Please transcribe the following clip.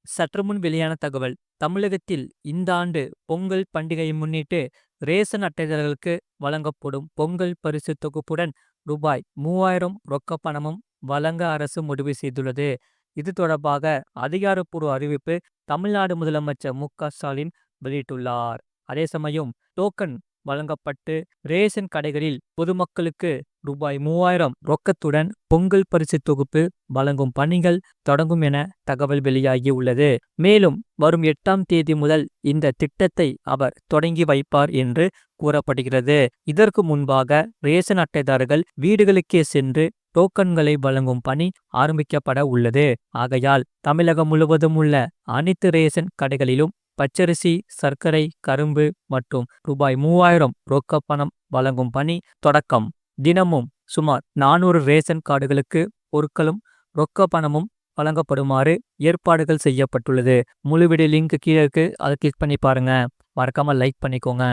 சற்றுமுன் வெளியான தகவல். தமிழகத்தில் இந்த ஆண்டு பொங்கல் பண்டிகையை முன்னிட்டு ரேஷன் அட்டைதாரர்களுக்கு வழங்கப்படும் பொங்கல் பரிசு தொகுப்புடன் ரூபாய் 3000 ரொக்க பணமும் வழங்க அரசு முடிவு செய்துள்ளது. இது தொடர்பாக அதிகாரப்பூர்வ அறிவிப்பு தமிழ்நாடு முதலமைச்சர் மு.க. ஸ்டாலின் வெளியிட்டுள்ளார். அதே சமயம் டோக்கன் வழங்கப்பட்டு ரேஷன் கடைகளில் பொதுமக்களுக்கு ரூபாய் 3000 ரொக்கத்துடன் பொங்கல் பரிசு தொகுப்பு வழங்கும் பணிகள் தொடங்கும் என தகவல் வெளியாகி உள்ளது. மேலும் வரும் 8ஆம் தேதி முதல் இந்த திட்டத்தை அவர் தொடங்கி வைப்பார் என்று கூறப்படுகிறது. இதற்கு முன்பாக ரேஷன் அட்டைதாரர்கள் வீடுகளுக்கே சென்று டோக்கன்களை வழங்கும் பணி ஆரம்பிக்கப்பட உள்ளது. ஆகையால் தமிழகம் முழுவதும் உள்ள அனைத்து ரேஷன் கடைகளிலும் பச்சரிசி, சர்க்கரை, கரும்பு மற்றும் ரூபாய் 3000 ரொக்க பணம் வழங்கும் பணி தொடக்கம். தினமும் சுமார் 400 ரேஷன் கார்டுகளுக்கு பொருட்களும் ரொக்க பணமும் வழங்கப்படுமாறு ஏற்பாடுகள் செய்யப்பட்டுள்ளது. முழு வீடியோ லிங்க் கீழே இருக்கு, அதை கிளிக் பண்ணி பாருங்க. மறக்காம லைக் பண்ணிக்கோங்க.